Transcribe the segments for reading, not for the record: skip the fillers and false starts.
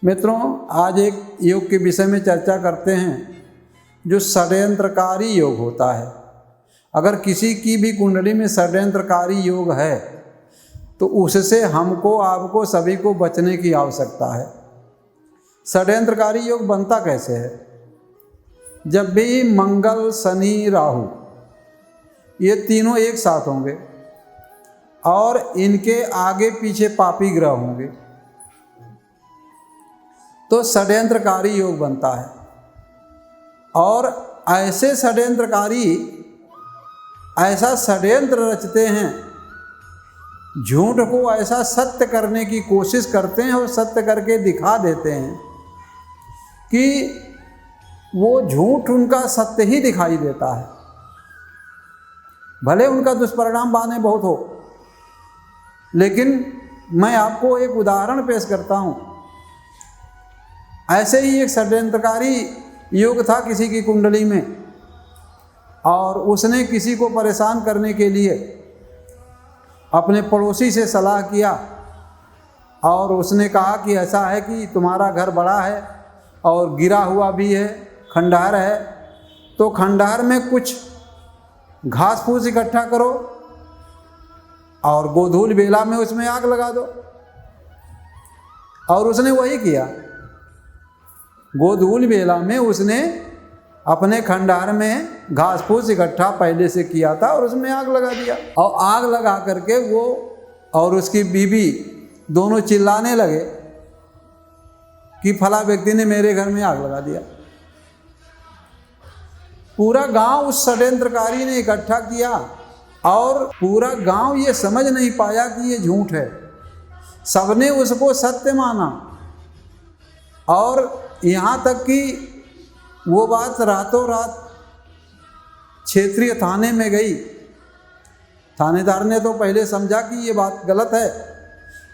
मित्रों, आज एक योग के विषय में चर्चा करते हैं जो षड्यंत्रकारी योग होता है। अगर किसी की भी कुंडली में षड्यंत्रकारी योग है तो उससे हमको, आपको, सभी को बचने की आवश्यकता है। षड्यंत्रकारी योग बनता कैसे है? जब भी मंगल, शनि, राहु ये तीनों एक साथ होंगे और इनके आगे पीछे पापी ग्रह होंगे तो षड्यंत्रकारी योग बनता है। और ऐसे षड्यंत्रकारी ऐसा षड्यंत्र रचते हैं, झूठ को ऐसा सत्य करने की कोशिश करते हैं और सत्य करके दिखा देते हैं कि वो झूठ उनका सत्य ही दिखाई देता है, भले उनका दुष्परिणाम बाद में बहुत हो। लेकिन मैं आपको एक उदाहरण पेश करता हूँ। ऐसे ही एक षड्यंत्रकारी योग था किसी की कुंडली में, और उसने किसी को परेशान करने के लिए अपने पड़ोसी से सलाह किया और उसने कहा कि ऐसा है कि तुम्हारा घर बड़ा है और गिरा हुआ भी है, खंडहर है, तो खंडहर में कुछ घास फूस इकट्ठा करो और गोधूल बेला में उसमें आग लगा दो। और उसने वही किया। गोधूल बेला में उसने अपने खंडहर में घास फूस इकट्ठा पहले से किया था और उसमें आग लगा दिया। और आग लगा करके वो और उसकी बीवी दोनों चिल्लाने लगे कि फला व्यक्ति ने मेरे घर में आग लगा दिया। पूरा गांव उस षड्यंत्रकारी ने इकट्ठा किया और पूरा गांव ये समझ नहीं पाया कि ये झूठ है। सबने उसको सत्य माना और यहाँ तक कि वो बात रातों रात क्षेत्रीय थाने में गई। थानेदार ने तो पहले समझा कि ये बात गलत है,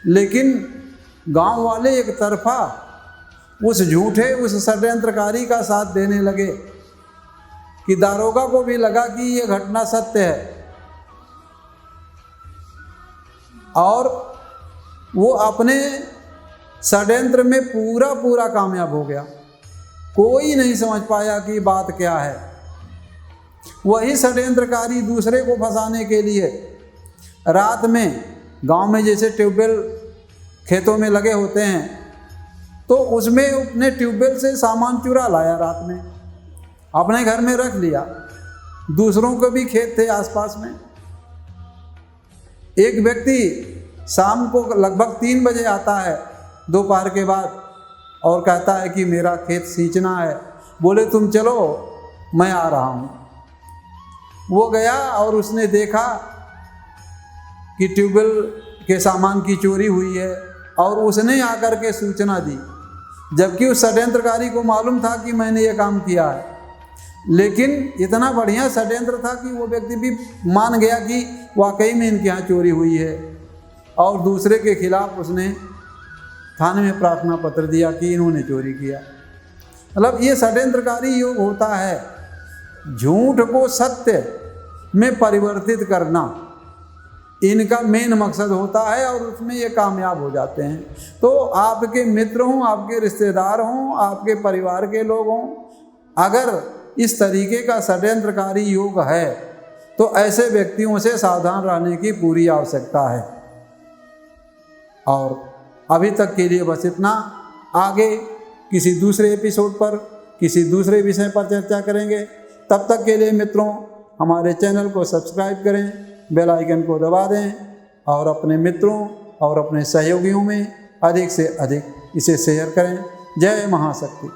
लेकिन गांव वाले एक तरफा उस झूठे, उस षड्यंत्रकारी का साथ देने लगे कि दारोगा को भी लगा कि ये घटना सत्य है। और वो अपने षड्यंत्र में पूरा कामयाब हो गया। कोई नहीं समझ पाया कि बात क्या है। वही षड्यंत्रकारी दूसरे को फंसाने के लिए रात में गांव में जैसे ट्यूबवेल खेतों में लगे होते हैं, तो उसमें अपने ट्यूबवेल से सामान चुरा लाया, रात में अपने घर में रख लिया। दूसरों को भी खेत थे आसपास में। एक व्यक्ति शाम को लगभग 3 बजे आता है, दोपहर के बाद, और कहता है कि मेरा खेत सींचना है। बोले तुम चलो, मैं आ रहा हूँ। वो गया और उसने देखा कि ट्यूबवेल के सामान की चोरी हुई है और उसने आकर के सूचना दी, जबकि उस षड्यंत्रकारी को मालूम था कि मैंने ये काम किया है। लेकिन इतना बढ़िया षड्यंत्र था कि वो व्यक्ति भी मान गया कि वाकई में इनके यहाँ चोरी हुई है, और दूसरे के खिलाफ उसने थाने में प्रार्थना पत्र दिया कि इन्होंने चोरी किया। मतलब ये षड्यंत्रकारी योग होता है। झूठ को सत्य में परिवर्तित करना इनका मेन मकसद होता है और उसमें ये कामयाब हो जाते हैं। तो आपके मित्र हों, आपके रिश्तेदार हों, आपके परिवार के लोग हों, अगर इस तरीके का षड्यंत्रकारी योग है तो ऐसे व्यक्तियों से सावधान रहने की पूरी आवश्यकता है। और अभी तक के लिए बस इतना। आगे किसी दूसरे एपिसोड पर किसी दूसरे विषय पर चर्चा करेंगे। तब तक के लिए मित्रों, हमारे चैनल को सब्सक्राइब करें, बेल आइकन को दबा दें और अपने मित्रों और अपने सहयोगियों में अधिक से अधिक इसे शेयर करें। जय महाशक्ति।